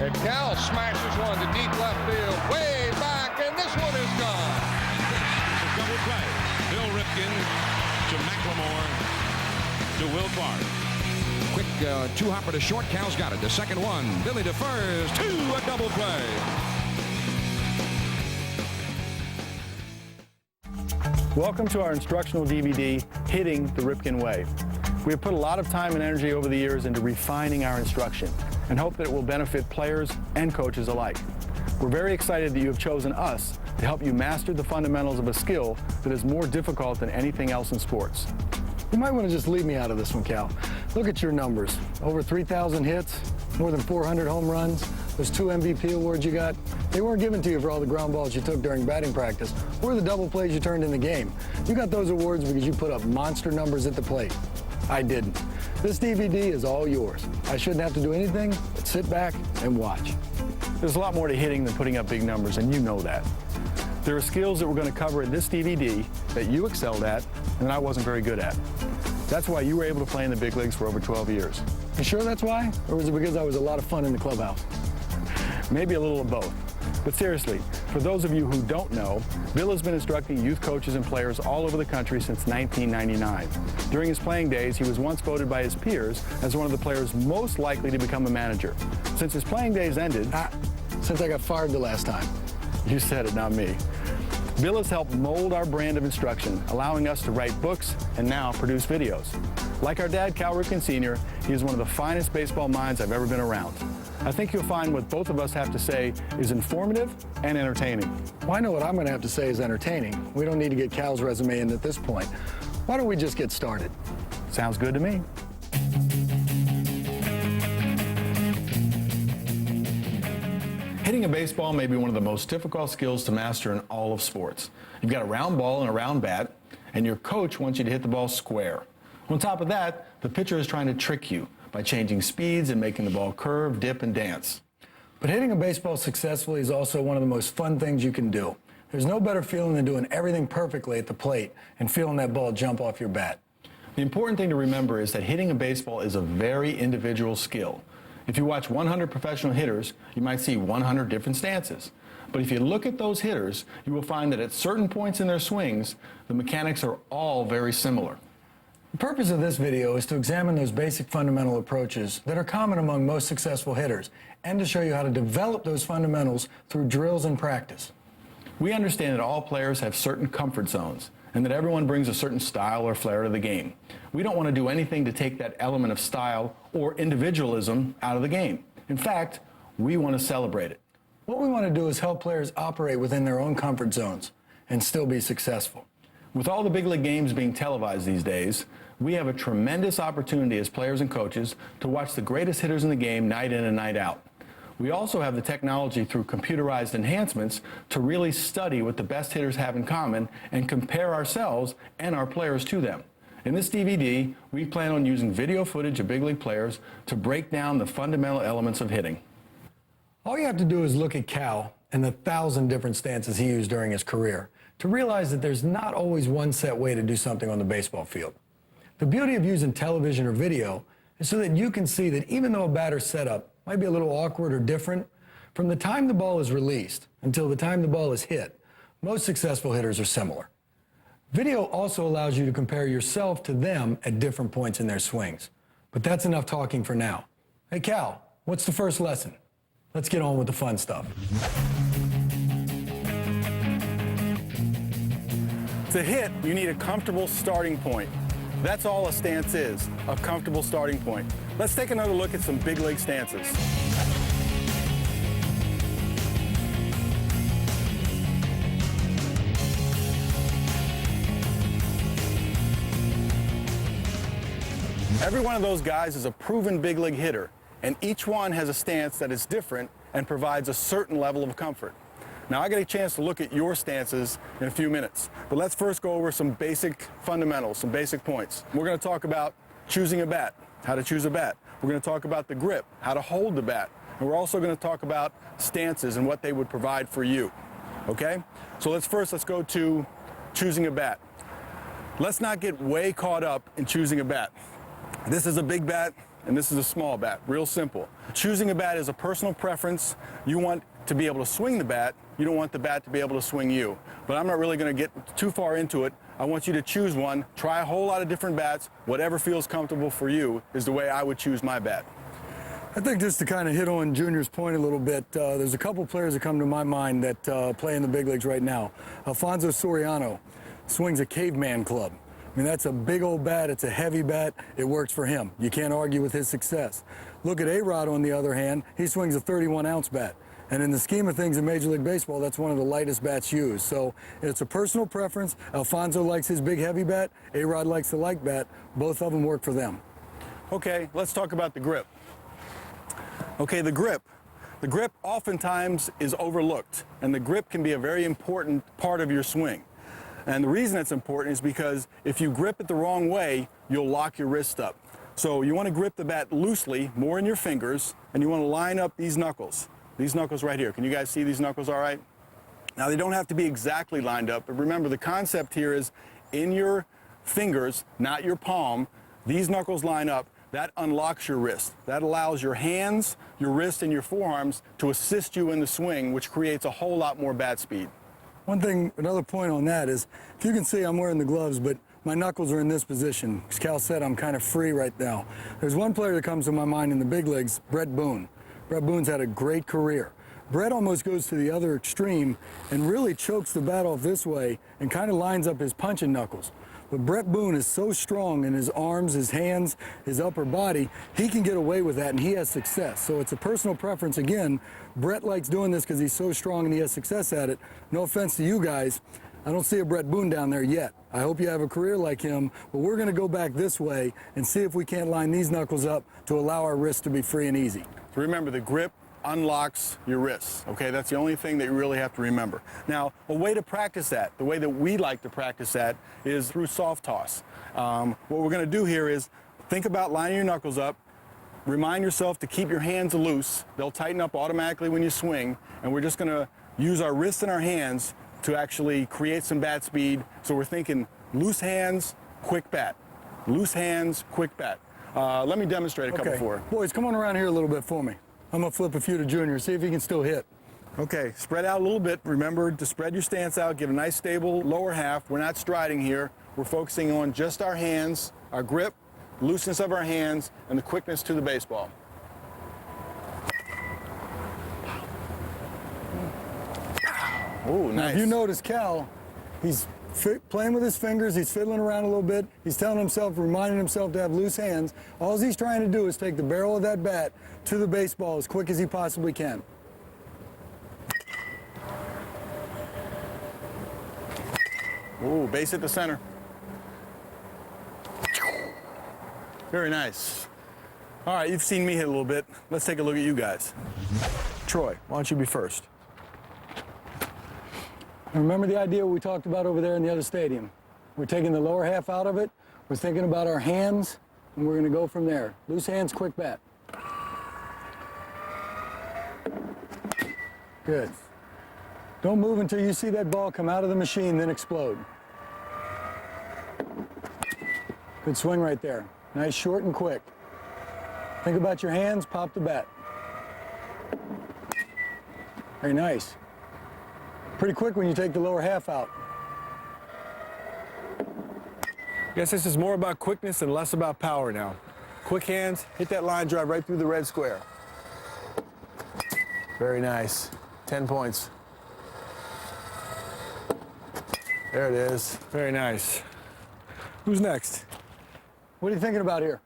And Cal smashes one to deep left field, way back, and this one is gone. It's a double play. Bill Ripken to McLemore to Will Clark. Quick two-hopper to short. Cal's got it. The second one. Billy to first. Two, a double play. Welcome to our instructional DVD, Hitting the Ripken Way. We have put a lot of time and energy over the years into refining our instruction and hope that it will benefit players and coaches alike. We're very excited that you have chosen us to help you master the fundamentals of a skill that is more difficult than anything else in sports. You might want to just leave me out of this one, Cal. Look at your numbers. Over 3,000 hits, more than 400 home runs, those 2 MVP awards you got. They weren't given to you for all the ground balls you took during batting practice or the double plays you turned in the game. You got those awards because you put up monster numbers at the plate. I didn't. This DVD is all yours. I shouldn't have to do anything but sit back and watch. There's a lot more to hitting than putting up big numbers, and you know that. There are skills that we're going to cover in this DVD that you excelled at and that I wasn't very good at. That's why you were able to play in the big leagues for over 12 years. You sure that's why? Or was it because I was a lot of fun in the clubhouse? Maybe a little of both. But seriously, for those of you who don't know, Bill has been instructing youth coaches and players all over the country since 1999. During his playing days, he was once voted by his peers as one of the players most likely to become a manager. Since his playing days ended... Since I got fired the last time. You said it, not me. Bill has helped mold our brand of instruction, allowing us to write books and now produce videos. Like our dad, Cal Ripken Sr., he is one of the finest baseball minds I've ever been around. I think you'll find what both of us have to say is informative and entertaining. Well, I know what I'm going to have to say is entertaining. We don't need to get Cal's resume in at this point. Why don't we just get started? Sounds good to me. Hitting a baseball may be one of the most difficult skills to master in all of sports. You've got a round ball and a round bat, and your coach wants you to hit the ball square. On top of that, the pitcher is trying to trick you by changing speeds and making the ball curve, dip, and dance. But hitting a baseball successfully is also one of the most fun things you can do. There's no better feeling than doing everything perfectly at the plate and feeling that ball jump off your bat. The important thing to remember is that hitting a baseball is a very individual skill. If you watch 100 professional hitters, you might see 100 different stances. But if you look at those hitters, you will find that at certain points in their swings, the mechanics are all very similar. The purpose of this video is to examine those basic fundamental approaches that are common among most successful hitters and to show you how to develop those fundamentals through drills and practice. We understand that all players have certain comfort zones and that everyone brings a certain style or flair to the game. We don't want to do anything to take that element of style or individualism out of the game. In fact, we want to celebrate it. What we want to do is help players operate within their own comfort zones and still be successful. With all the big league games being televised these days, we have a tremendous opportunity as players and coaches to watch the greatest hitters in the game night in and night out. We also have the technology through computerized enhancements to really study what the best hitters have in common and compare ourselves and our players to them. In this DVD, we plan on using video footage of big league players to break down the fundamental elements of hitting. All you have to do is look at Cal and the 1,000 different stances he used during his career to realize that there's not always one set way to do something on the baseball field. The beauty of using television or video is so that you can see that even though a batter's setup might be a little awkward or different, from the time the ball is released until the time the ball is hit, most successful hitters are similar. Video also allows you to compare yourself to them at different points in their swings. But that's enough talking for now. Hey Cal, what's the first lesson? Let's get on with the fun stuff. To hit, you need a comfortable starting point. That's all a stance is, a comfortable starting point. Let's take another look at some big league stances. Every one of those guys is a proven big league hitter, and each one has a stance that is different and provides a certain level of comfort. Now, I get a chance to look at your stances in a few minutes, but let's first go over some basic fundamentals, some basic points. We're going to talk about choosing a bat, how to choose a bat. We're going to talk about the grip, how to hold the bat. And we're also going to talk about stances and what they would provide for you, okay? So let's go to choosing a bat. Let's not get way caught up in choosing a bat. This is a big bat, and this is a small bat. Real simple. Choosing a bat is a personal preference. You want to be able to swing the bat. You don't want the bat to be able to swing you. But I'm not really going to get too far into it. I want you to choose one. Try a whole lot of different bats. Whatever feels comfortable for you is the way I would choose my bat. I think just to kind of hit on Junior's point a little bit, there's a couple players that come to my mind that play in the big leagues right now. Alfonso Soriano swings a caveman club. I mean, that's a big old bat. It's a heavy bat. It works for him. You can't argue with his success. Look at A-Rod, on the other hand. He swings a 31-ounce bat. And in the scheme of things in Major League Baseball, that's one of the lightest bats used. So it's a personal preference. Alfonso likes his big, heavy bat. A-Rod likes the light bat. Both of them work for them. Okay, let's talk about the grip. Okay, the grip. The grip oftentimes is overlooked, and the grip can be a very important part of your swing. And the reason it's important is because if you grip it the wrong way, you'll lock your wrist up. So you want to grip the bat loosely, more in your fingers, and you want to line up these knuckles. These knuckles right here. Can you guys see these knuckles all right? Now, they don't have to be exactly lined up, but remember the concept here is in your fingers, not your palm, these knuckles line up. That unlocks your wrist. That allows your hands, your wrist, and your forearms to assist you in the swing, which creates a whole lot more bat speed. One thing, another point on that is, if you can see, I'm wearing the gloves, but my knuckles are in this position. As Cal said, I'm kind of free right now. There's one player that comes to my mind in the big leagues, Brett Boone. Brett Boone's had a great career. Brett almost goes to the other extreme and really chokes the bat off this way and kind of lines up his punching knuckles. But Brett Boone is so strong in his arms, his hands, his upper body, he can get away with that, and he has success. So it's a personal preference. Again, Brett likes doing this because he's so strong and he has success at it. No offense to you guys, I don't see a Brett Boone down there yet. I hope you have a career like him, but we're going to go back this way and see if we can't line these knuckles up to allow our wrists to be free and easy. Remember, the grip unlocks your wrists, okay? That's the only thing that you really have to remember. Now, a way to practice that, the way that we like to practice that, is through soft toss. What we're going to do here is think about lining your knuckles up, remind yourself to keep your hands loose. They'll tighten up automatically when you swing, and we're just going to use our wrists and our hands to actually create some bat speed. So we're thinking loose hands, quick bat. Loose hands, quick bat. Let me demonstrate a couple for you. Boys, come on around here a little bit for me. I'm going to flip a few to Junior, see if he can still hit. Okay, spread out a little bit. Remember to spread your stance out, give a nice stable lower half. We're not striding here. We're focusing on just our hands, our grip, looseness of our hands, and the quickness to the baseball. Ooh, nice. Now, if you notice Cal, he's playing with his fingers, he's fiddling around a little bit, he's telling himself, reminding himself to have loose hands. All he's trying to do is take the barrel of that bat to the baseball as quick as he possibly can. Ooh, base at the center. Very nice. All right, you've seen me hit a little bit. Let's take a look at you guys. Troy, why don't you be first? And remember the idea we talked about over there in the other stadium. We're taking the lower half out of it, we're thinking about our hands, and we're gonna go from there. Loose hands, quick bat. Good. Don't move until you see that ball come out of the machine, then explode. Good swing right there. Nice, short and quick. Think about your hands, pop the bat. Very nice. Pretty quick when you take the lower half out. Guess this is more about quickness and less about power now. Quick hands, hit that line drive right through the red square. Very nice. 10 points. There it is. Very nice. Who's next? What are you thinking about here?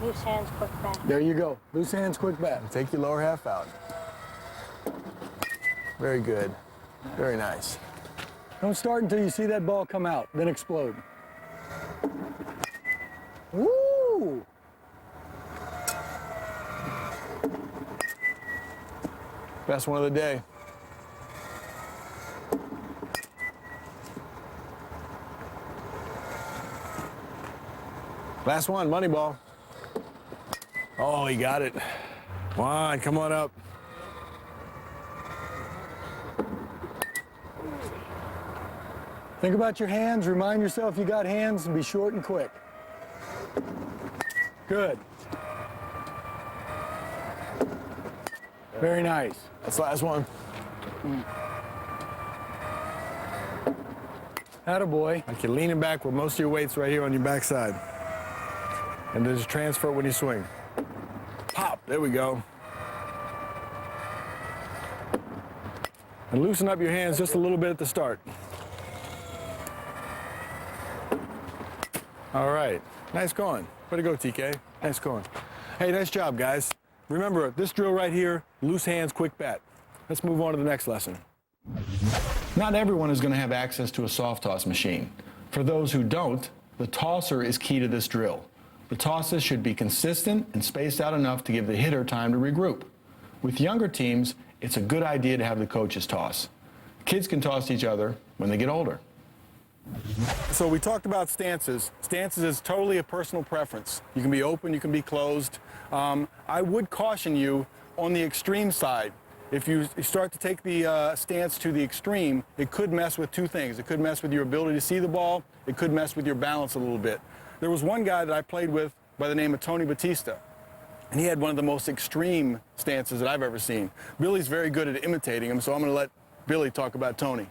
Loose hands, quick bat. There you go. Loose hands, quick bat. Take your lower half out. Very good. Very nice. Don't start until you see that ball come out, then explode. Woo! Best one of the day. Last one, money ball. Oh, he got it. Juan, come on up. Think about your hands, remind yourself you got hands, and be short and quick. Good. Very nice. That's the last one. Attaboy. Like you're leaning back with most of your weight's right here on your backside. And there's a transfer when you swing. Pop, there we go. And loosen up your hands just a little bit at the start. All right, nice going. Way to go, TK. Nice going. Hey, nice job, guys. Remember, this drill right here, loose hands, quick bat. Let's move on to the next lesson. Not everyone is going to have access to a soft toss machine. For those who don't, the tosser is key to this drill. The tosses should be consistent and spaced out enough to give the hitter time to regroup. With younger teams, it's a good idea to have the coaches toss. Kids can toss each other when they get older. So we talked about stances. Stances is totally a personal preference. You can be open, you can be closed. I would caution you on the extreme side. If you start to take the stance to the extreme, it could mess with two things. It could mess with your ability to see the ball. It could mess with your balance a little bit. There was one guy that I played with by the name of Tony Batista, and he had one of the most extreme stances that I've ever seen. Billy's very good at imitating him, so I'm going to let Billy talk about Tony.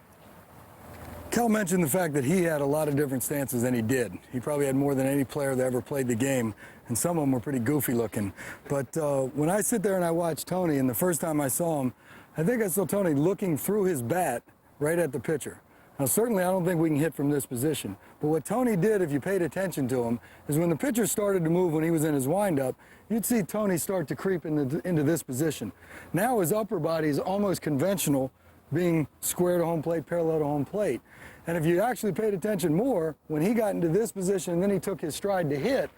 Cal mentioned the fact that he had a lot of different stances than he did. He probably had more than any player that ever played the game, and some of them were pretty goofy looking. But when I sit there and I watch Tony, and the first time I saw him, I think I saw Tony looking through his bat right at the pitcher. Now, certainly I don't think we can hit from this position, but what Tony did, if you paid attention to him, is when the pitcher started to move when he was in his windup, you'd see Tony start to creep into this position. Now his upper body is almost conventional, being square to home plate, parallel to home plate. And if you actually paid attention more, when he got into this position and then he took his stride to hit,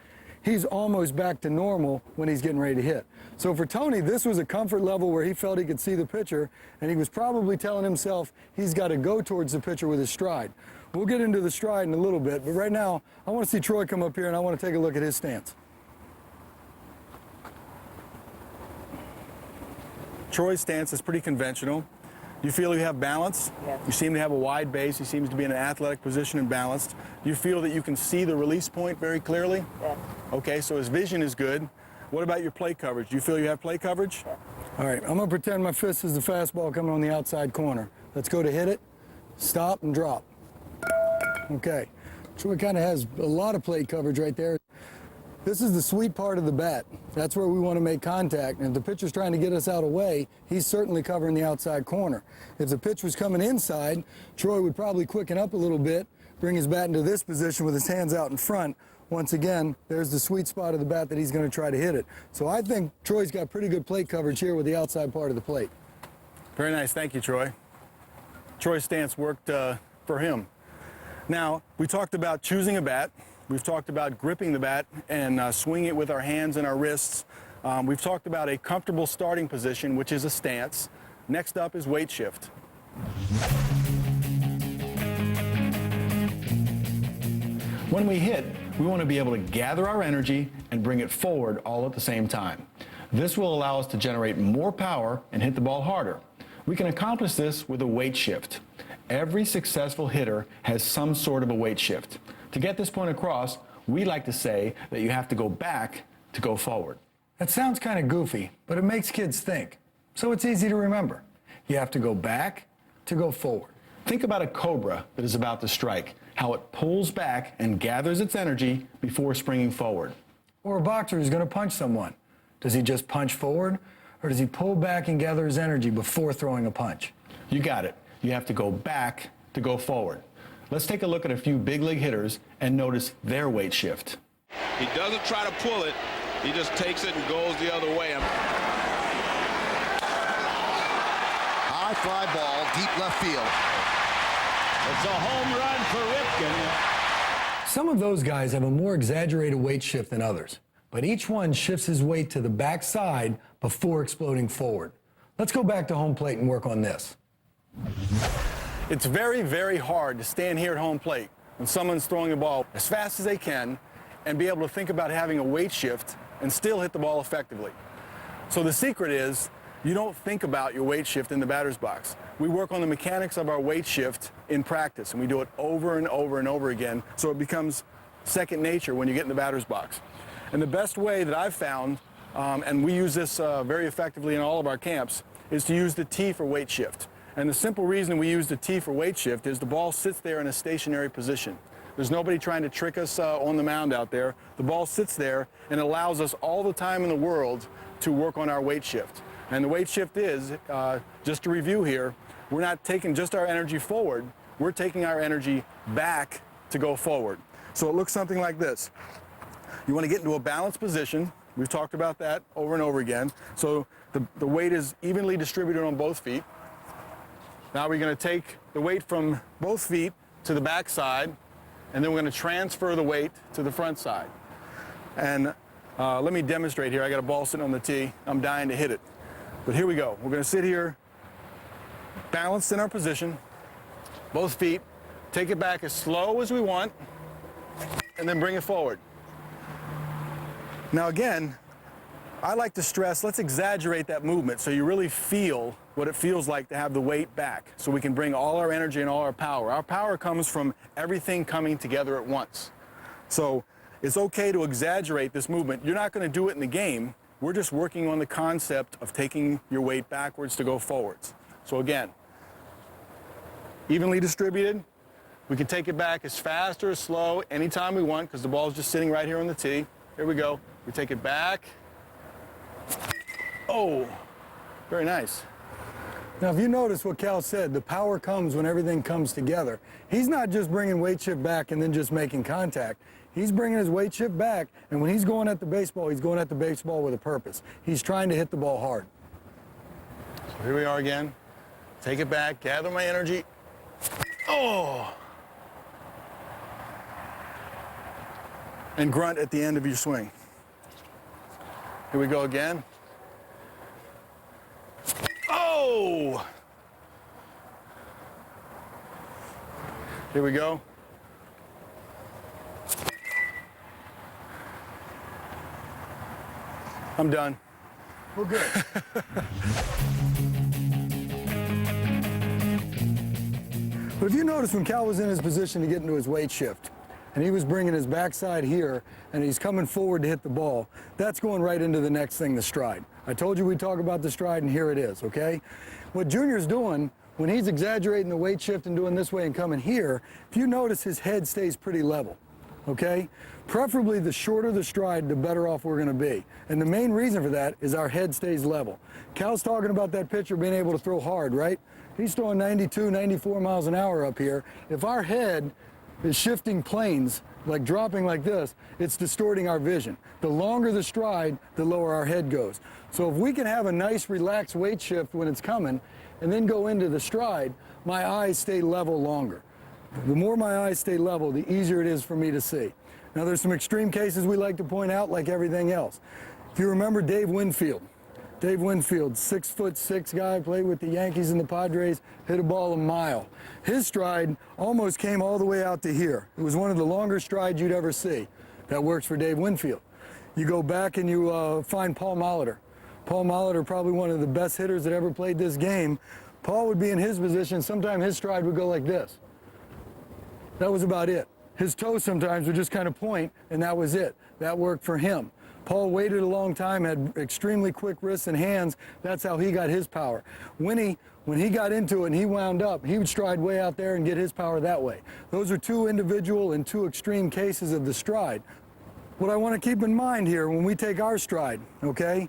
he's almost back to normal when he's getting ready to hit. So for Tony, this was a comfort level where he felt he could see the pitcher, and he was probably telling himself he's got to go towards the pitcher with his stride. We'll get into the stride in a little bit, but right now, I want to see Troy come up here and I want to take a look at his stance. Troy's stance is pretty conventional. Do you feel you have balance? Yes. You seem to have a wide base. He seems to be in an athletic position and balanced. Do you feel that you can see the release point very clearly? Yes. Okay, so his vision is good. What about your plate coverage? Do you feel you have plate coverage? Yes. All right, I'm going to pretend my fist is the fastball coming on the outside corner. Let's go to hit it, stop, and drop. Okay, Troy kind of has a lot of plate coverage right there. This is the sweet part of the bat. That's where we want to make contact. And if the pitcher's trying to get us out of way, he's certainly covering the outside corner. If the pitch was coming inside, Troy would probably quicken up a little bit, bring his bat into this position with his hands out in front. Once again, there's the sweet spot of the bat that he's going to try to hit it. So I think Troy's got pretty good plate coverage here with the outside part of the plate. Very nice. Thank you, Troy. Troy's stance worked for him. Now, we talked about choosing a bat. We've talked about gripping the bat and swinging it with our hands and our wrists. We've talked about a comfortable starting position, which is a stance. Next up is weight shift. When we hit, we want to be able to gather our energy and bring it forward all at the same time. This will allow us to generate more power and hit the ball harder. We can accomplish this with a weight shift. Every successful hitter has some sort of a weight shift. To get this point across, we like to say that you have to go back to go forward. That sounds kind of goofy, but it makes kids think. So it's easy to remember. You have to go back to go forward. Think about a cobra that is about to strike, how it pulls back and gathers its energy before springing forward. Or a boxer who's going to punch someone. Does he just punch forward, or does he pull back and gather his energy before throwing a punch? You got it. You have to go back to go forward. Let's take a look at a few big league hitters and notice their weight shift. He doesn't try to pull it. He just takes it and goes the other way. High fly ball, deep left field. It's a home run for Ripken. Some of those guys have a more exaggerated weight shift than others, but each one shifts his weight to the backside before exploding forward. Let's go back to home plate and work on this. It's very, very hard to stand here at home plate when someone's throwing the ball as fast as they can and be able to think about having a weight shift and still hit the ball effectively. So the secret is you don't think about your weight shift in the batter's box. We work on the mechanics of our weight shift in practice, and we do it over and over and over again, so it becomes second nature when you get in the batter's box. And the best way that I've found, and we use this very effectively in all of our camps, is to use the T for weight shift. And the simple reason we use the T for weight shift is the ball sits there in a stationary position. There's nobody trying to trick us on the mound out there. The ball sits there and allows us all the time in the world to work on our weight shift. And the weight shift is, just to review here, we're not taking just our energy forward, we're taking our energy back to go forward. So it looks something like this. You want to get into a balanced position. We've talked about that over and over again. So the weight is evenly distributed on both feet. Now we're going to take the weight from both feet to the back side, and then we're going to transfer the weight to the front side. And let me demonstrate here. I got a ball sitting on the tee. I'm dying to hit it. But here we go. We're going to sit here, balanced in our position, both feet, take it back as slow as we want, and then bring it forward. Now again, I like to stress, let's exaggerate that movement so you really feel what it feels like to have the weight back, so we can bring all our energy and all our power. Our power comes from everything coming together at once. So it's okay to exaggerate this movement. You're not going to do it in the game. We're just working on the concept of taking your weight backwards to go forwards. So again, evenly distributed. We can take it back as fast or as slow anytime we want because the ball's just sitting right here on the tee. Here we go. We take it back. Oh, very nice. Now, if you notice what Cal said, the power comes when everything comes together. He's not just bringing weight shift back and then just making contact. He's bringing his weight shift back, and when he's going at the baseball, he's going at the baseball with a purpose. He's trying to hit the ball hard. So here we are again. Take it back, gather my energy. Oh! And grunt at the end of your swing. Here we go again. Oh! Here we go. I'm done. Well, good. But if you notice when Cal was in his position to get into his weight shift, and he was bringing his backside here, and he's coming forward to hit the ball, that's going right into the next thing, the stride. I told you we'd talk about the stride, and here it is, okay? What Junior's doing, when he's exaggerating the weight shift and doing this way and coming here, if you notice his head stays pretty level, okay? Preferably the shorter the stride, the better off we're gonna be. And the main reason for that is our head stays level. Cal's talking about that pitcher being able to throw hard, right? He's throwing 92, 94 miles an hour up here. If our head is shifting planes, like dropping like this, it's distorting our vision. The longer the stride, the lower our head goes. So if we can have a nice relaxed weight shift when it's coming and then go into the stride, my eyes stay level longer. The more my eyes stay level, the easier it is for me to see. Now there's some extreme cases we like to point out like everything else. If you remember Dave Winfield, 6'6" guy, played with the Yankees and the Padres, hit a ball a mile. His stride almost came all the way out to here. It was one of the longer strides you'd ever see. That works for Dave Winfield. You go back and you find Paul Molitor. Paul Molitor, probably one of the best hitters that ever played this game. Paul would be in his position, sometimes his stride would go like this. That was about it. His toes sometimes would just kind of point, and that was it. That worked for him. Paul waited a long time, had extremely quick wrists and hands. That's how he got his power. When he got into it and he wound up, he would stride way out there and get his power that way. Those are two individual and two extreme cases of the stride. What I want to keep in mind here when we take our stride, okay?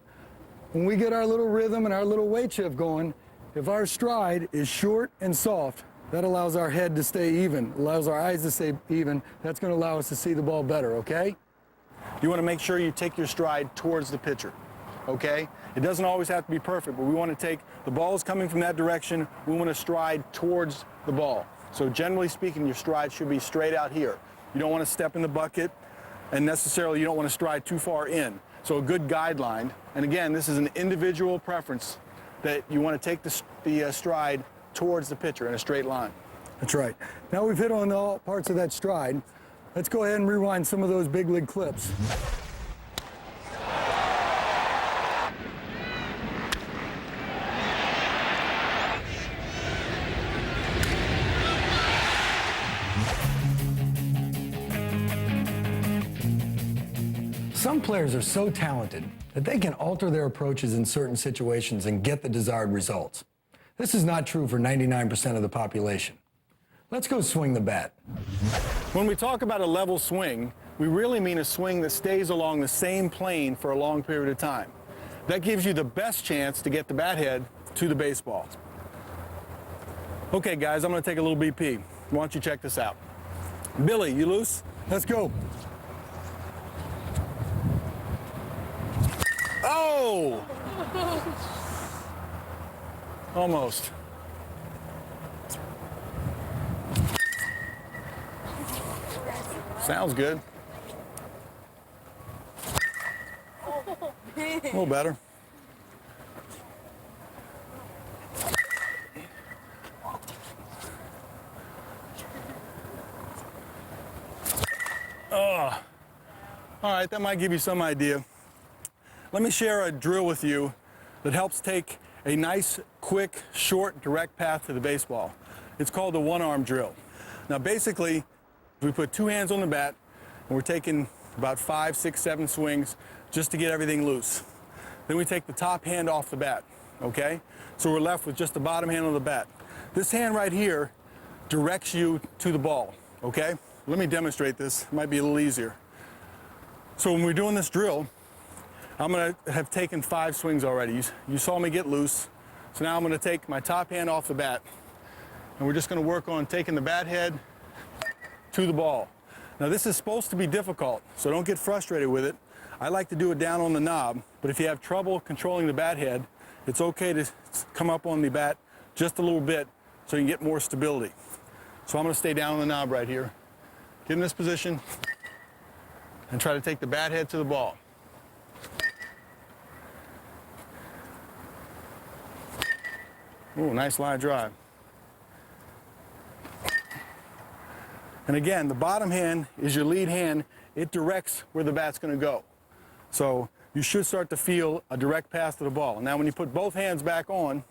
When we get our little rhythm and our little weight shift going, if our stride is short and soft, that allows our head to stay even, allows our eyes to stay even. That's going to allow us to see the ball better, okay? You want to make sure you take your stride towards the pitcher, okay? It doesn't always have to be perfect, but we want to take, the ball is coming from that direction, we want to stride towards the ball. So generally speaking, your stride should be straight out here. You don't want to step in the bucket, and necessarily you don't want to stride too far in. So a good guideline, and again, this is an individual preference, that you want to take the stride towards the pitcher in a straight line. That's right. Now we've hit on all parts of that stride. Let's go ahead and rewind some of those big league clips. Some players are so talented that they can alter their approaches in certain situations and get the desired results. This is not true for 99% of the population. Let's go swing the bat. When we talk about a level swing, we really mean a swing that stays along the same plane for a long period of time. That gives you the best chance to get the bat head to the baseball. Okay, guys, I'm going to take a little BP. Why don't you check this out? Billy, you loose? Let's go. Oh! Almost. Sounds good. A little better. All right, that might give you some idea. Let me share a drill with you that helps take a nice, quick, short, direct path to the baseball. It's called the one-arm drill. Now, basically, we put two hands on the bat, and we're taking about 5, 6, 7 swings just to get everything loose. Then we take the top hand off the bat, okay? So we're left with just the bottom hand on the bat. This hand right here directs you to the ball, okay? Let me demonstrate this. It might be a little easier. So when we're doing this drill, I'm going to have taken 5 swings already. You saw me get loose. So now I'm going to take my top hand off the bat, and we're just going to work on taking the bat head to the ball. Now this is supposed to be difficult, so don't get frustrated with it. I like to do it down on the knob, but if you have trouble controlling the bat head, it's okay to come up on the bat just a little bit so you can get more stability. So I'm going to stay down on the knob right here, get in this position, and try to take the bat head to the ball. Ooh, nice line drive. And again, the bottom hand is your lead hand. It directs where the bat's going to go. So you should start to feel a direct pass to the ball. Now when you put both hands back on,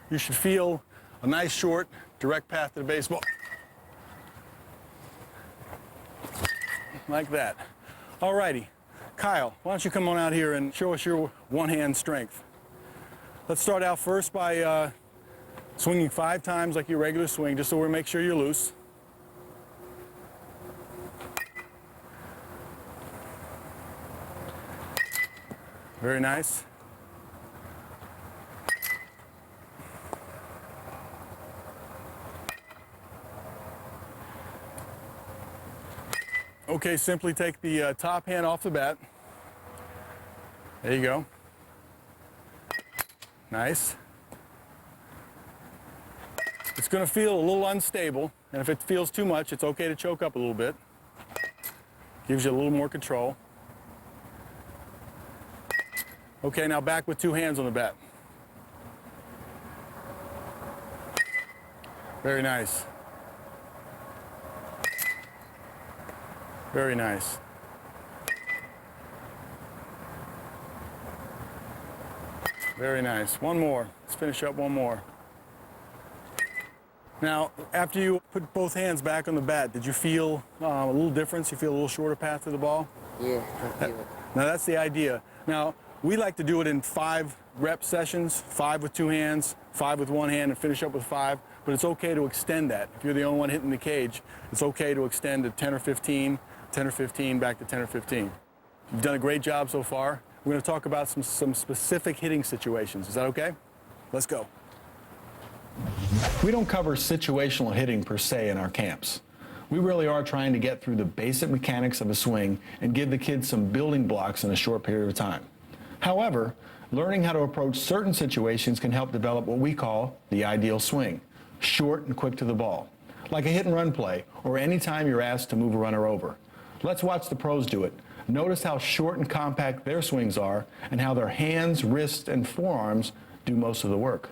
you should feel a nice short, direct path to the baseball. Like that. All righty. Kyle, why don't you come on out here and show us your one-hand strength. Let's start out first by swinging 5 times like your regular swing, just so we make sure you're loose. Very nice. Okay, simply take the top hand off the bat. There you go. Nice. It's going to feel a little unstable, and if it feels too much, it's okay to choke up a little bit. Gives you a little more control. Okay, now back with 2 hands on the bat. Very nice. Very nice. Very nice. One more. Let's finish up one more. Now, after you put both hands back on the bat, did you feel a little difference? You feel a little shorter path to the ball? Yeah, I feel it. Now, that's the idea. Now, we like to do it in 5 rep sessions, 5 with 2 hands, 5 with 1 hand, and finish up with 5. But it's okay to extend that. If you're the only one hitting the cage, it's okay to extend to 10 or 15, 10 or 15, back to 10 or 15. You've done a great job so far. We're going to talk about some specific hitting situations. Is that okay? Let's go. We don't cover situational hitting per se in our camps. We really are trying to get through the basic mechanics of a swing and give the kids some building blocks in a short period of time. However, learning how to approach certain situations can help develop what we call the ideal swing, short and quick to the ball, like a hit and run play or any time you're asked to move a runner over. Let's watch the pros do it. Notice how short and compact their swings are and how their hands, wrists, and forearms do most of the work.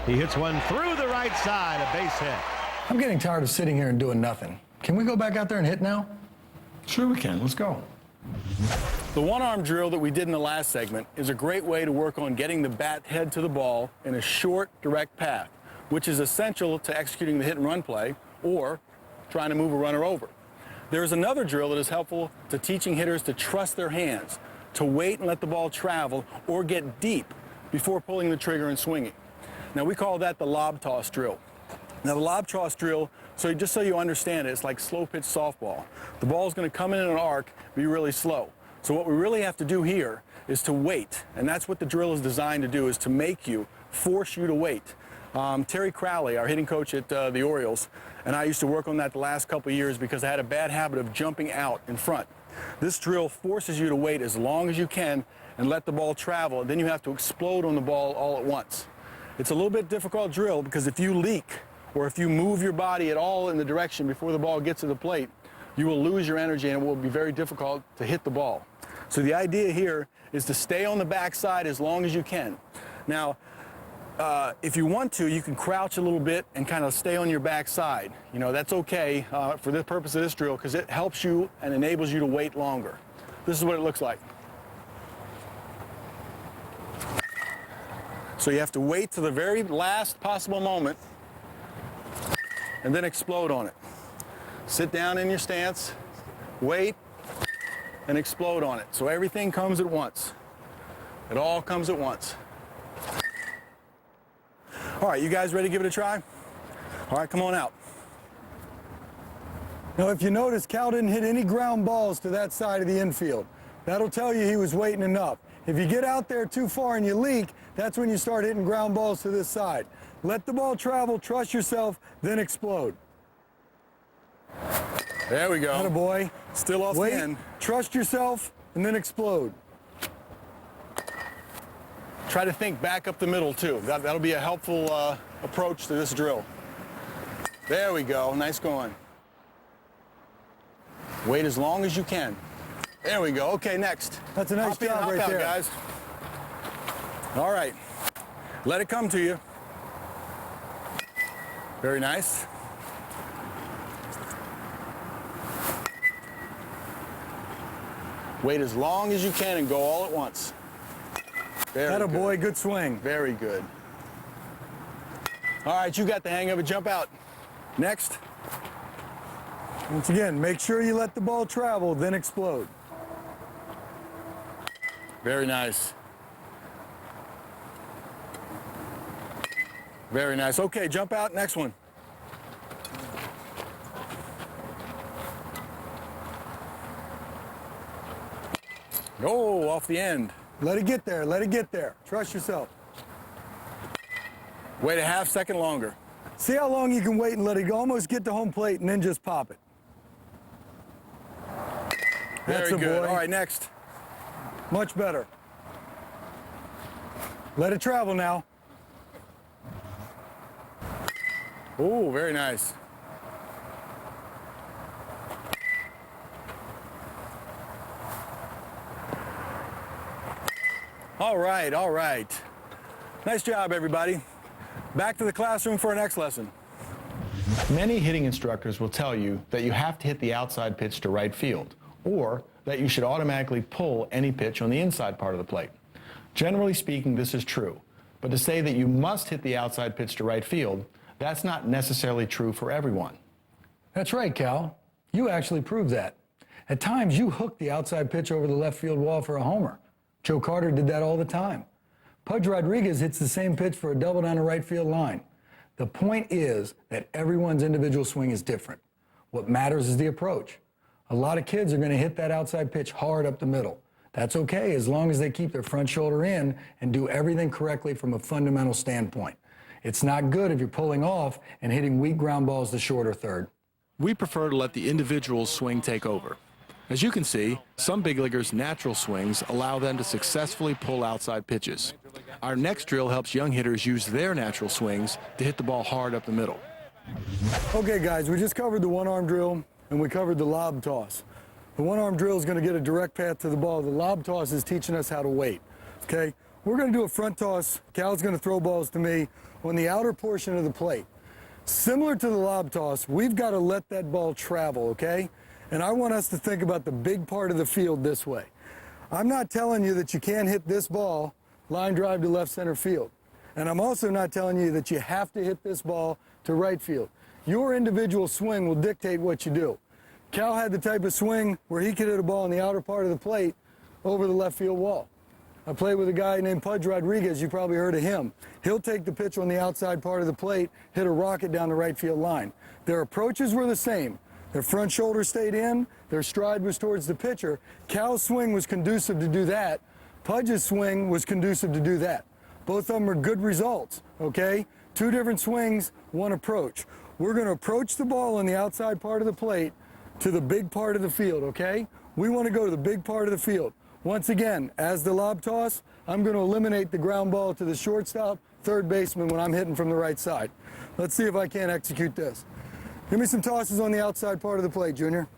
He hits one through the right side, a base hit. I'm getting tired of sitting here and doing nothing. Can we go back out there and hit now? Sure we can. Let's go. The one-arm drill that we did in the last segment is a great way to work on getting the bat head to the ball in a short, direct path. which is essential to executing the hit and run play or trying to move a runner over. There's another drill that is helpful to teaching hitters to trust their hands, to wait and let the ball travel or get deep before pulling the trigger and swinging. Now we call that the lob toss drill. Now the lob toss drill, so just so you understand it, it's like slow pitch softball. The ball's going to come in an arc, be really slow. So what we really have to do here is to wait, and that's what the drill is designed to do, is to force you to wait. Terry Crowley, our hitting coach at the Orioles, and I used to work on that the last couple of years because I had a bad habit of jumping out in front. This drill forces you to wait as long as you can and let the ball travel, and then you have to explode on the ball all at once. It's a little bit difficult drill because if you leak or if you move your body at all in the direction before the ball gets to the plate, you will lose your energy and it will be very difficult to hit the ball. So the idea here is to stay on the backside as long as you can. Now, if you want to, you can crouch a little bit and kind of stay on your backside. You know, that's okay for the purpose of this drill because it helps you and enables you to wait longer. This is what it looks like. So you have to wait to the very last possible moment and then explode on it. Sit down in your stance, wait, and explode on it. So everything comes at once. It all comes at once. All right, you guys ready to give it a try? All right, come on out. Now, if you notice, Cal didn't hit any ground balls to that side of the infield. That'll tell you he was waiting enough. If you get out there too far and you leak, that's when you start hitting ground balls to this side. Let the ball travel, trust yourself, then explode. There we go. Attaboy. Still off the end. Trust yourself, and then explode. Try to think back up the middle, too. That'll be a helpful approach to this drill. There we go. Nice going. Wait as long as you can. There we go. Okay, next. That's a nice job right there, guys. All right. Let it come to you. Very nice. Wait as long as you can and go all at once. Attaboy, good swing. Very good. All right, you got the hang of it. Jump out. Next. Once again, make sure you let the ball travel, then explode. Very nice. Very nice. Okay, jump out. Next one. Oh, off the end. Let it get there. Let it get there. Trust yourself. Wait a half second longer. See how long you can wait and let it almost get to home plate and then just pop it. Very good. All right, next. Much better. Let it travel now. Oh, very nice. All right, all right. Nice job, everybody. Back to the classroom for our next lesson. Many hitting instructors will tell you that you have to hit the outside pitch to right field, or that you should automatically pull any pitch on the inside part of the plate. Generally speaking, this is true, but to say that you must hit the outside pitch to right field, that's not necessarily true for everyone. That's right, Cal. You actually proved that. At times, you hooked the outside pitch over the left field wall for a homer. Joe Carter did that all the time. Pudge Rodriguez hits the same pitch for a double down the right field line. The point is that everyone's individual swing is different. What matters is the approach. A lot of kids are going to hit that outside pitch hard up the middle. That's okay as long as they keep their front shoulder in and do everything correctly from a fundamental standpoint. It's not good if you're pulling off and hitting weak ground balls to short or third. We prefer to let the individual's swing take over. As you can see, some big leaguers' natural swings allow them to successfully pull outside pitches. Our next drill helps young hitters use their natural swings to hit the ball hard up the middle. Okay, guys, we just covered the one-arm drill and we covered the lob toss. The one-arm drill is going to get a direct path to the ball. The lob toss is teaching us how to wait. Okay, we're going to do a front toss. Cal's going to throw balls to me on the outer portion of the plate. Similar to the lob toss, we've got to let that ball travel, okay? And I want us to think about the big part of the field this way. I'm not telling you that you can't hit this ball line drive to left center field. And I'm also not telling you that you have to hit this ball to right field. Your individual swing will dictate what you do. Cal had the type of swing where he could hit a ball in the outer part of the plate over the left field wall. I played with a guy named Pudge Rodriguez. You probably heard of him. He'll take the pitch on the outside part of the plate, hit a rocket down the right field line. Their approaches were the same. Their front shoulder stayed in, their stride was towards the pitcher. Cal's swing was conducive to do that. Pudge's swing was conducive to do that. Both of them are good results, okay? Two different swings, one approach. We're going to approach the ball on the outside part of the plate to the big part of the field, okay? We want to go to the big part of the field. Once again, as the lob toss, I'm going to eliminate the ground ball to the shortstop, third baseman when I'm hitting from the right side. Let's see if I can't execute this. Give me some tosses on the outside part of the plate, Junior.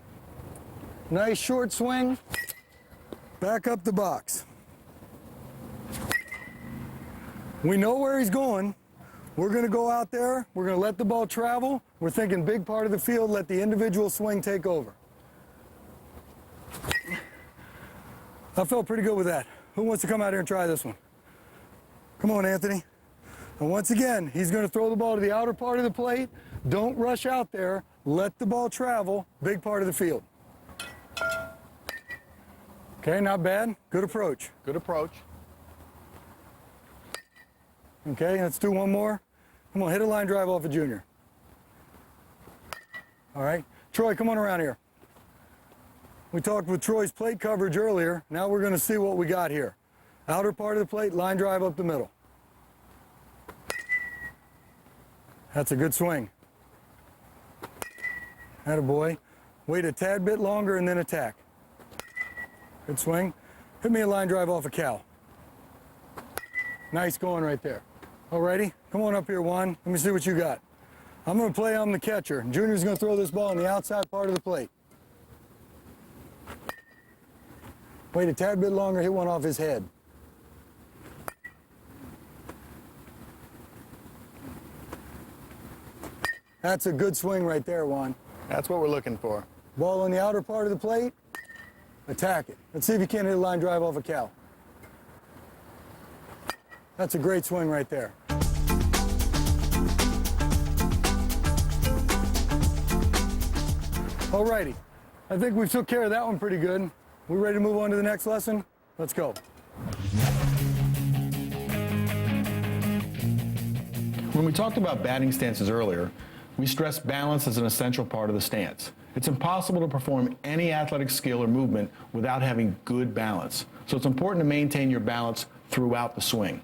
Nice short swing. Back up the box. We know where he's going. We're going to go out there. We're going to let the ball travel. We're thinking big part of the field, let the individual swing take over. I felt pretty good with that. Who wants to come out here and try this one? Come on, Anthony. And once again, he's going to throw the ball to the outer part of the plate. Don't rush out there. Let the ball travel. Big part of the field. Okay, not bad. Good approach. Good approach. Okay, let's do one more. Come on, hit a line drive off of Junior. All right. Troy, come on around here. We talked with Troy's plate coverage earlier. Now we're going to see what we got here. Outer part of the plate, line drive up the middle. That's a good swing. Attaboy. Wait a tad bit longer and then attack. Good swing. Hit me a line drive off of Cal. Nice going right there. Alrighty, come on up here, Juan. Let me see what you got. I'm going to play I'm the catcher. Junior's going to throw this ball on the outside part of the plate. Wait a tad bit longer, hit one off his head. That's a good swing right there, Juan. That's what we're looking for. Ball on the outer part of the plate, attack it. Let's see if you can't hit a line drive off of Cal. That's a great swing right there. Alrighty, I think we took care of that one pretty good. We ready to move on to the next lesson? Let's go. When we talked about batting stances earlier, we stressed balance as an essential part of the stance. It's impossible to perform any athletic skill or movement without having good balance. So it's important to maintain your balance throughout the swing.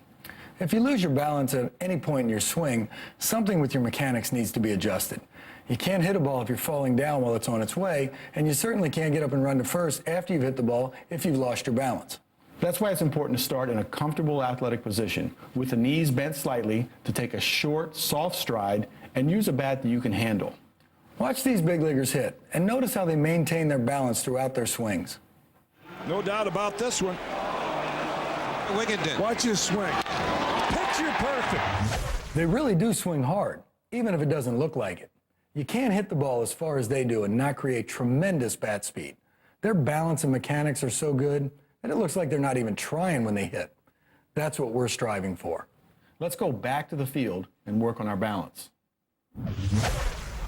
If you lose your balance at any point in your swing, something with your mechanics needs to be adjusted. You can't hit a ball if you're falling down while it's on its way, and you certainly can't get up and run to first after you've hit the ball if you've lost your balance. That's why it's important to start in a comfortable athletic position with the knees bent slightly to take a short, soft stride and use a bat that you can handle. Watch these big leaguers hit and notice how they maintain their balance throughout their swings. No doubt about this one. Wigginton. Watch his swing. Picture perfect. They really do swing hard, even if it doesn't look like it. You can't hit the ball as far as they do and not create tremendous bat speed. Their balance and mechanics are so good that it looks like they're not even trying when they hit. That's what we're striving for. Let's go back to the field and work on our balance.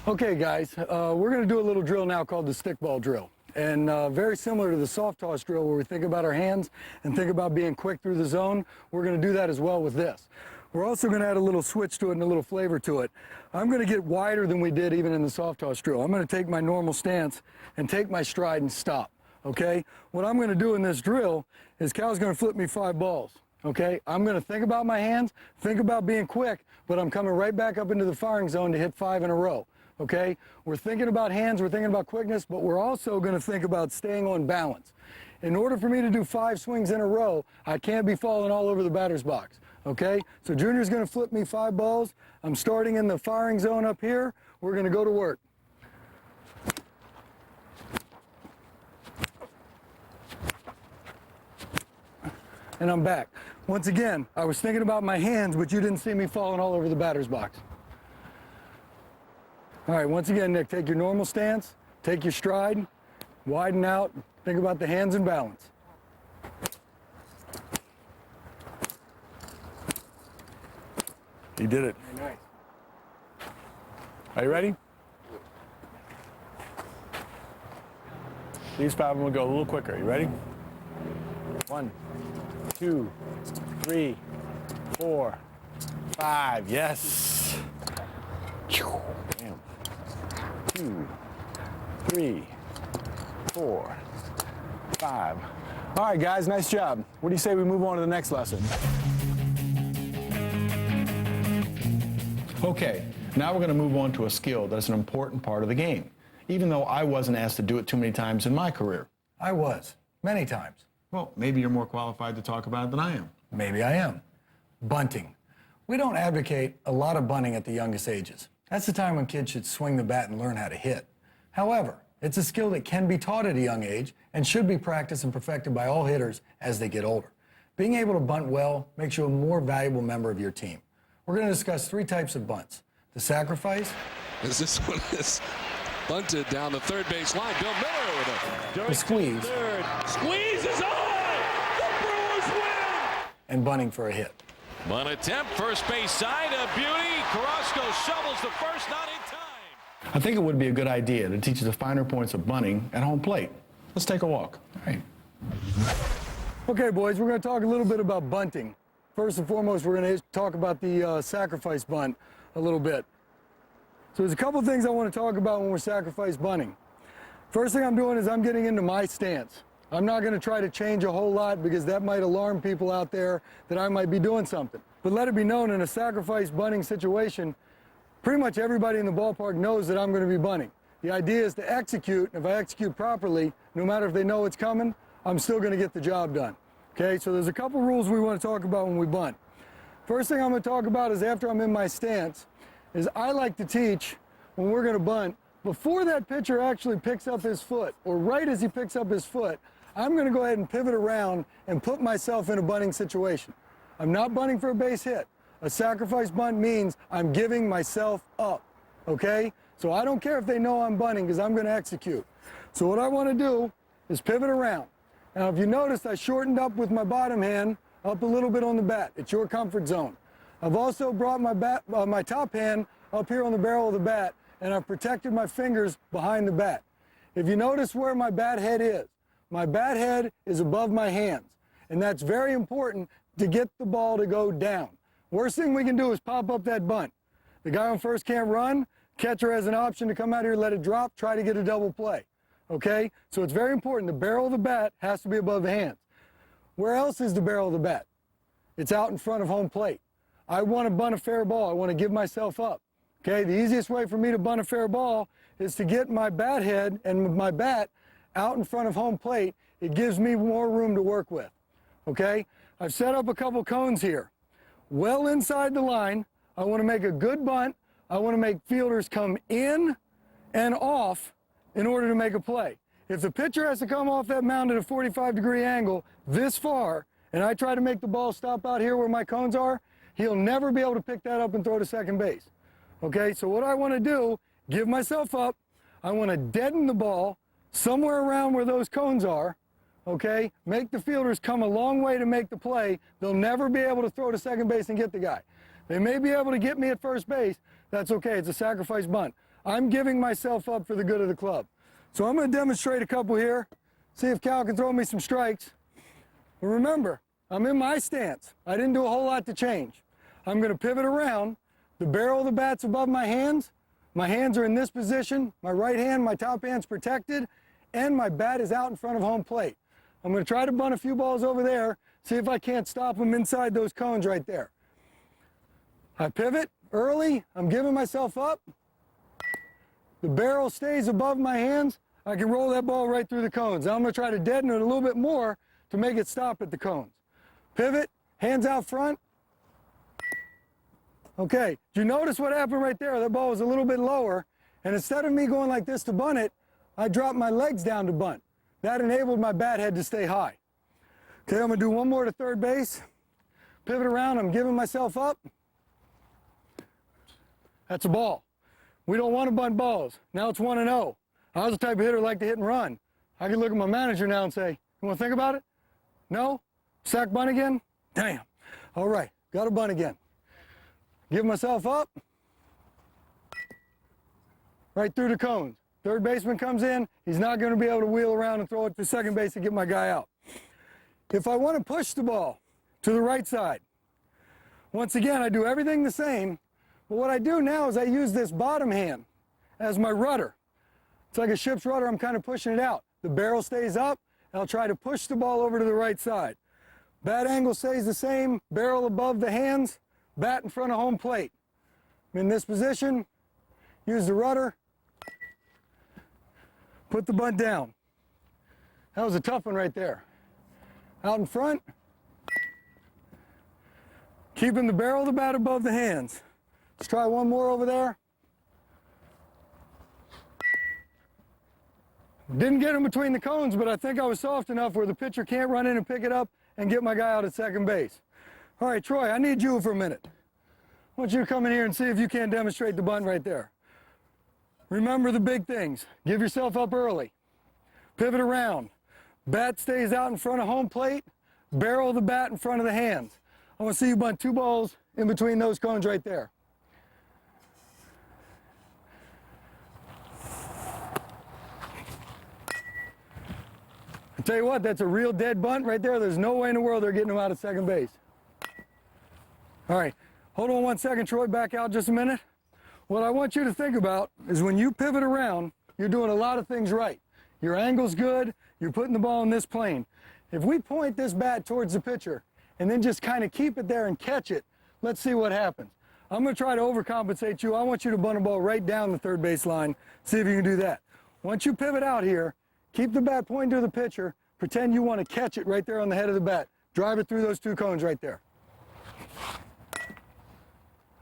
Okay, guys, we're going to do a little drill now called the stickball drill. And very similar to the soft toss drill where we think about our hands and think about being quick through the zone, we're going to do that as well with this. We're also going to add a little switch to it and a little flavor to it. I'm going to get wider than we did even in the soft toss drill. I'm going to take my normal stance and take my stride and stop, okay? What I'm going to do in this drill is Cal's going to flip me 5 balls, okay? I'm going to think about my hands, think about being quick, but I'm coming right back up into the firing zone to hit 5 in a row, okay? We're thinking about hands, we're thinking about quickness, but we're also going to think about staying on balance. In order for me to do 5 swings in a row, I can't be falling all over the batter's box. Okay, so Junior's going to flip me 5 balls. I'm starting in the firing zone up here. We're going to go to work. And I'm back. Once again, I was thinking about my hands, but you didn't see me falling all over the batter's box. All right, once again, Nick, take your normal stance, take your stride, widen out, think about the hands and balance. You did it. Nice. Are you ready? These 5 will go a little quicker. You ready? 1, 2, 3, 4, 5. Yes. Damn. 2, 3, 4, 5. All right, guys, nice job. What do you say we move on to the next lesson? Okay, now we're going to move on to a skill that's an important part of the game, even though I wasn't asked to do it too many times in my career. I was, many times. Well, maybe you're more qualified to talk about it than I am. Maybe I am. Bunting. We don't advocate a lot of bunting at the youngest ages. That's the time when kids should swing the bat and learn how to hit. However, it's a skill that can be taught at a young age and should be practiced and perfected by all hitters as they get older. Being able to bunt well makes you a more valuable member of your team. We're going to discuss 3 types of bunts. The sacrifice. As this one is bunted down the third base line. Bill Miller with The squeeze. Third. Squeeze is on! The Brewers win! And bunting for a hit. One attempt, first base side, a beauty. Carrasco shovels the first, not in time. I think it would be a good idea to teach the finer points of bunting at home plate. Let's take a walk. All right. Okay, boys, we're going to talk a little bit about bunting. First and foremost, we're going to talk about the sacrifice bunt a little bit. So there's a couple things I want to talk about when we're sacrifice bunting. First thing I'm doing is I'm getting into my stance. I'm not going to try to change a whole lot because that might alarm people out there that I might be doing something. But let it be known, in a sacrifice bunting situation, pretty much everybody in the ballpark knows that I'm going to be bunting. The idea is to execute, and if I execute properly, no matter if they know it's coming, I'm still going to get the job done. Okay, so there's a couple rules we want to talk about when we bunt. First thing I'm going to talk about is after I'm in my stance, is I like to teach when we're going to bunt, before that pitcher actually picks up his foot, or right as he picks up his foot, I'm going to go ahead and pivot around and put myself in a bunting situation. I'm not bunting for a base hit. A sacrifice bunt means I'm giving myself up, okay? So I don't care if they know I'm bunting because I'm going to execute. So what I want to do is pivot around. Now, if you notice, I shortened up with my bottom hand up a little bit on the bat. It's your comfort zone. I've also brought my top hand up here on the barrel of the bat, and I've protected my fingers behind the bat. If you notice where my bat head is above my hands, and that's very important to get the ball to go down. Worst thing we can do is pop up that bunt. The guy on first can't run, catcher has an option to come out here, let it drop, try to get a double play. Okay? So it's very important. The barrel of the bat has to be above the hands. Where else is the barrel of the bat? It's out in front of home plate. I want to bunt a fair ball. I want to give myself up. Okay? The easiest way for me to bunt a fair ball is to get my bat head and my bat out in front of home plate. It gives me more room to work with. Okay? I've set up a couple cones here. Well inside the line, I want to make a good bunt. I want to make fielders come in and off in order to make a play. If the pitcher has to come off that mound at a 45-degree angle this far, and I try to make the ball stop out here where my cones are, he'll never be able to pick that up and throw to second base. Okay, so what I want to do, give myself up. I want to deaden the ball somewhere around where those cones are. Okay, make the fielders come a long way to make the play. They'll never be able to throw to second base and get the guy. They may be able to get me at first base. That's okay. It's a sacrifice bunt. I'm giving myself up for the good of the club. So I'm going to demonstrate a couple here, see if Cal can throw me some strikes. But remember, I'm in my stance. I didn't do a whole lot to change. I'm going to pivot around. The barrel of the bat's above my hands. My hands are in this position. My right hand, my top hand's protected, and my bat is out in front of home plate. I'm going to try to bunt a few balls over there, see if I can't stop them inside those cones right there. I pivot early. I'm giving myself up. The barrel stays above my hands. I can roll that ball right through the cones. Now I'm going to try to deaden it a little bit more to make it stop at the cones. Pivot, hands out front. Okay, did you notice what happened right there? That ball was a little bit lower, and instead of me going like this to bunt it, I dropped my legs down to bunt. That enabled my bat head to stay high. Okay, I'm going to do one more to third base. Pivot around, I'm giving myself up. That's a ball. We don't want to bunt balls. Now it's 1-0. I was the type of hitter who liked to hit and run. I could look at my manager now and say, you want to think about it? No? Sack bunt again? Damn. All right, got to bunt again. Give myself up. Right through the cones. Third baseman comes in, he's not going to be able to wheel around and throw it to second base to get my guy out. If I want to push the ball to the right side, once again, I do everything the same, but what I do now is I use this bottom hand as my rudder. It's like a ship's rudder, I'm kind of pushing it out. The barrel stays up, and I'll try to push the ball over to the right side. Bat angle stays the same, barrel above the hands, bat in front of home plate. I'm in this position, use the rudder, put the bunt down. That was a tough one right there. Out in front, keeping the barrel of the bat above the hands. Let's try one more over there. Didn't get him between the cones, but I think I was soft enough where the pitcher can't run in and pick it up and get my guy out at second base. All right, Troy, I need you for a minute. I want you to come in here and see if you can demonstrate the bunt right there. Remember the big things. Give yourself up early. Pivot around. Bat stays out in front of home plate. Barrel of the bat in front of the hands. I want to see you bunt 2 balls in between those cones right there. I tell you what, that's a real dead bunt right there. There's no way in the world they're getting him out at second base. All right, hold on 1 second, Troy. Back out just a minute. What I want you to think about is when you pivot around, you're doing a lot of things right. Your angle's good, you're putting the ball in this plane. If we point this bat towards the pitcher and then just kind of keep it there and catch it, let's see what happens. I'm going to try to overcompensate you. I want you to bunt a ball right down the third base line. See if you can do that. Once you pivot out here, keep the bat pointing to the pitcher. Pretend you want to catch it right there on the head of the bat. Drive it through those 2 cones right there.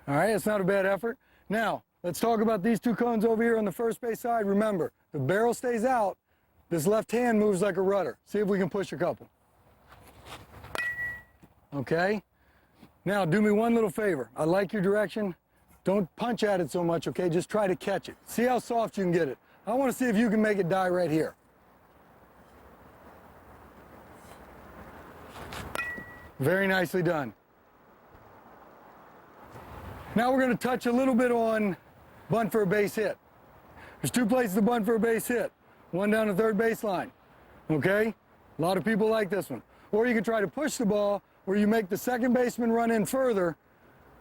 All right, it's not a bad effort. Now, let's talk about these 2 cones over here on the first base side. Remember, the barrel stays out. This left hand moves like a rudder. See if we can push a couple. Okay? Now, do me one little favor. I like your direction. Don't punch at it so much, okay? Just try to catch it. See how soft you can get it. I want to see if you can make it die right here. Very nicely done. Now we're going to touch a little bit on bunt for a base hit. There's 2 places to bunt for a base hit. One down the third baseline. Okay? A lot of people like this one. Or you can try to push the ball where you make the second baseman run in further,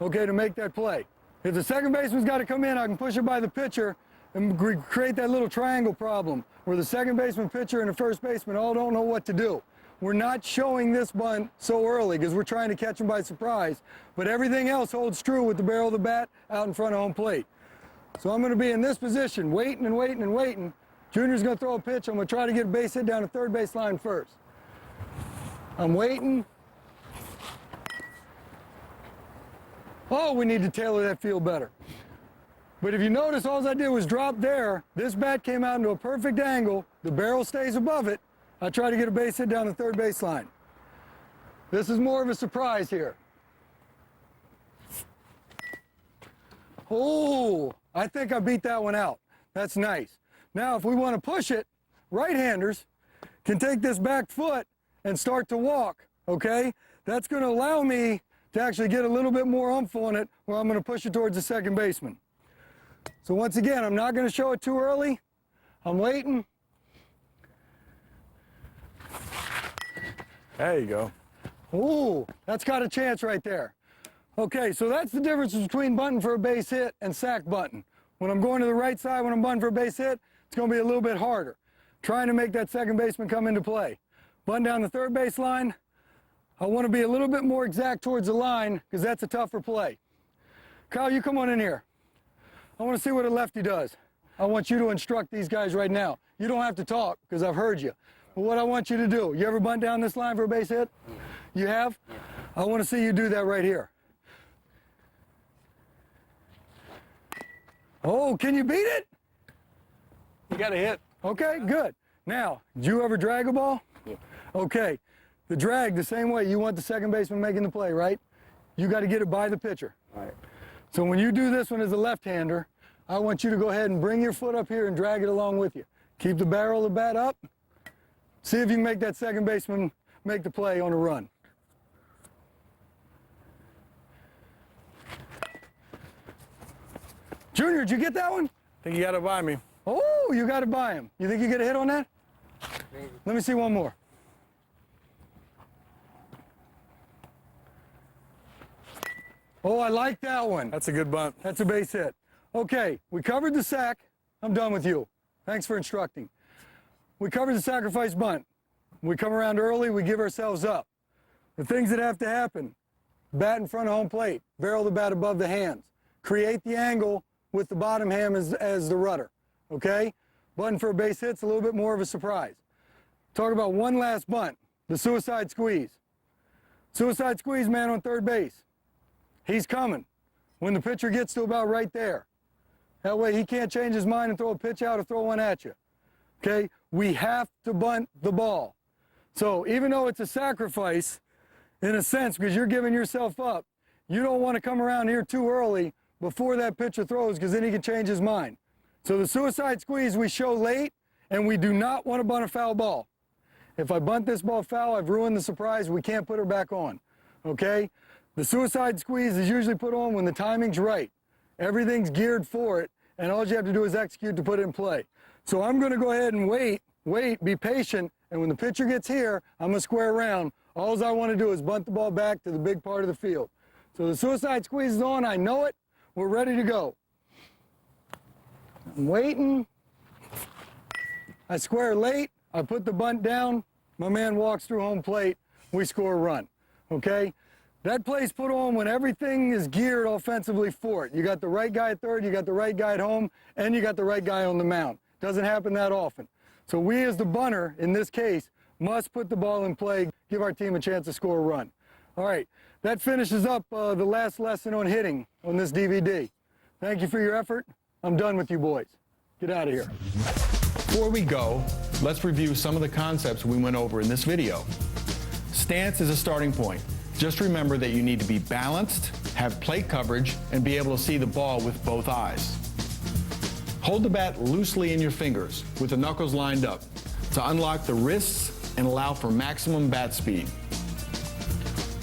okay, to make that play. If the second baseman's got to come in, I can push it by the pitcher and create that little triangle problem where the second baseman, pitcher, and the first baseman all don't know what to do. We're not showing this bunt so early because we're trying to catch him by surprise, but everything else holds true with the barrel of the bat out in front of home plate. So I'm going to be in this position, waiting and waiting and waiting. Junior's going to throw a pitch. I'm going to try to get a base hit down the third base line first. I'm waiting. Oh, we need to tailor that field better. But if you notice, all I did was drop there. This bat came out into a perfect angle. The barrel stays above it. I try to get a base hit down the third base line. This is more of a surprise here. Oh, I think I beat that one out. That's nice. Now, if we want to push it, right-handers can take this back foot and start to walk, okay? That's going to allow me to actually get a little bit more oomph on it where I'm going to push it towards the second baseman. So once again, I'm not going to show it too early. I'm waiting. There you go. Ooh, that's got a chance right there. Okay, so that's the difference between bunting for a base hit and sack bunting. When I'm going to the right side, when I'm bunting for a base hit, it's going to be a little bit harder. Trying to make that second baseman come into play. Bunt down the third base line. I want to be a little bit more exact towards the line because that's a tougher play. Kyle, you come on in here. I want to see what a lefty does. I want you to instruct these guys right now. You don't have to talk because I've heard you. But what I want you to do, you ever bunt down this line for a base hit? Yeah. You have? Yeah. I want to see you do that right here. Oh, can you beat it? You got a hit. Okay, good. Now, did you ever drag a ball? Yeah. Okay. The drag, the same way, you want the second baseman making the play, right? You got to get it by the pitcher. All right. So when you do this one as a left-hander, I want you to go ahead and bring your foot up here and drag it along with you. Keep the barrel of the bat up. See if you can make that second baseman make the play on a run. Junior, did you get that one? I think you got it by me. Oh, you got it by him. You think you get a hit on that? Maybe. Let me see one more. Oh, I like that one. That's a good bunt. That's a base hit. Okay, we covered the sack. I'm done with you. Thanks for instructing. We covered the sacrifice bunt. We come around early, we give ourselves up. The things that have to happen: bat in front of home plate, barrel the bat above the hands, create the angle with the bottom hand as the rudder, okay? Button for a base hit's a little bit more of a surprise. Talk about one last bunt, the suicide squeeze. Suicide squeeze, man on third base. He's coming when the pitcher gets to about right there. That way he can't change his mind and throw a pitch out or throw one at you, okay? We have to bunt the ball. So even though it's a sacrifice, in a sense, because you're giving yourself up, you don't want to come around here too early before that pitcher throws, because then he can change his mind. So the suicide squeeze we show late, and we do not want to bunt a foul ball. If I bunt this ball foul, I've ruined the surprise. We can't put her back on, okay? The suicide squeeze is usually put on when the timing's right. Everything's geared for it, and all you have to do is execute to put it in play. So I'm going to go ahead and wait, be patient, and when the pitcher gets here, I'm going to square around. All I want to do is bunt the ball back to the big part of the field. So the suicide squeeze is on. I know it. We're ready to go. I'm waiting. I square late. I put the bunt down. My man walks through home plate. We score a run, okay? That play's put on when everything is geared offensively for it. You got the right guy at third, you got the right guy at home, and you got the right guy on the mound. Doesn't happen that often. So we as the bunter, in this case, must put the ball in play, give our team a chance to score a run. All right, that finishes up the last lesson on hitting on this DVD. Thank you for your effort. I'm done with you boys. Get out of here. Before we go, let's review some of the concepts we went over in this video. Stance is a starting point. Just remember that you need to be balanced, have plate coverage, and be able to see the ball with both eyes. Hold the bat loosely in your fingers with the knuckles lined up to unlock the wrists and allow for maximum bat speed.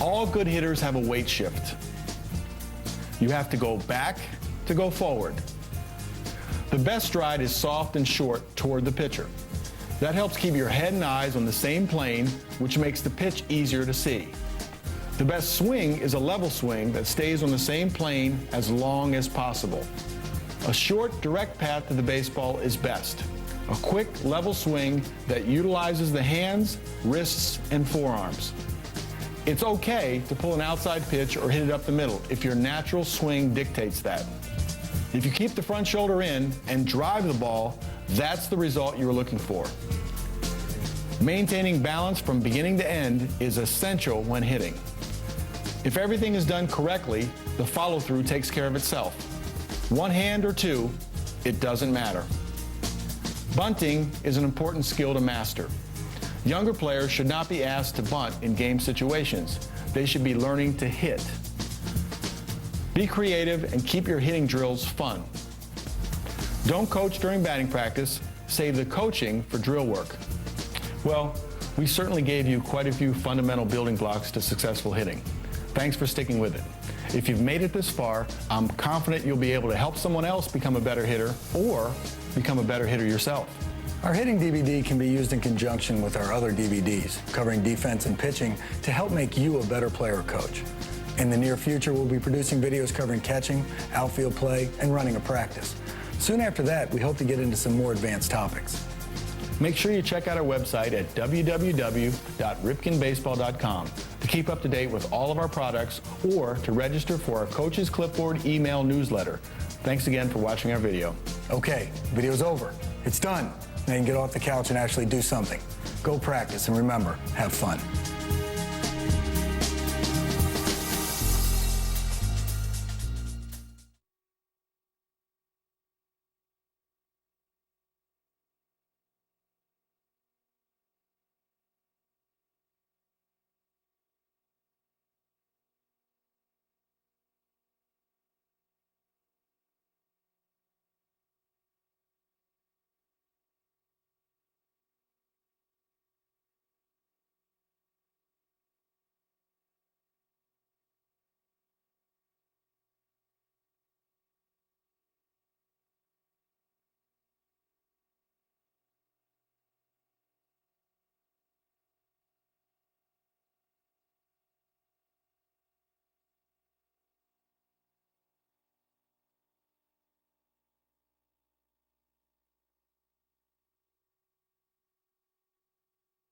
All good hitters have a weight shift. You have to go back to go forward. The best stride is soft and short toward the pitcher. That helps keep your head and eyes on the same plane, which makes the pitch easier to see. The best swing is a level swing that stays on the same plane as long as possible. A short, direct path to the baseball is best. A quick, level swing that utilizes the hands, wrists, and forearms. It's okay to pull an outside pitch or hit it up the middle if your natural swing dictates that. If you keep the front shoulder in and drive the ball, that's the result you were looking for. Maintaining balance from beginning to end is essential when hitting. If everything is done correctly, the follow-through takes care of itself. One hand or two, it doesn't matter. Bunting is an important skill to master. Younger players should not be asked to bunt in game situations. They should be learning to hit. Be creative and keep your hitting drills fun. Don't coach during batting practice. Save the coaching for drill work. Well, we certainly gave you quite a few fundamental building blocks to successful hitting. Thanks for sticking with it. If you've made it this far, I'm confident you'll be able to help someone else become a better hitter or become a better hitter yourself. Our hitting DVD can be used in conjunction with our other DVDs covering defense and pitching to help make you a better player or coach. In the near future, we'll be producing videos covering catching, outfield play, and running a practice. Soon after that, we hope to get into some more advanced topics. Make sure you check out our website at www.ripkenbaseball.com to keep up to date with all of our products or to register for our Coach's Clipboard email newsletter. Thanks again for watching our video. Okay, video's over. It's done. Now you can get off the couch and actually do something. Go practice, and remember, have fun.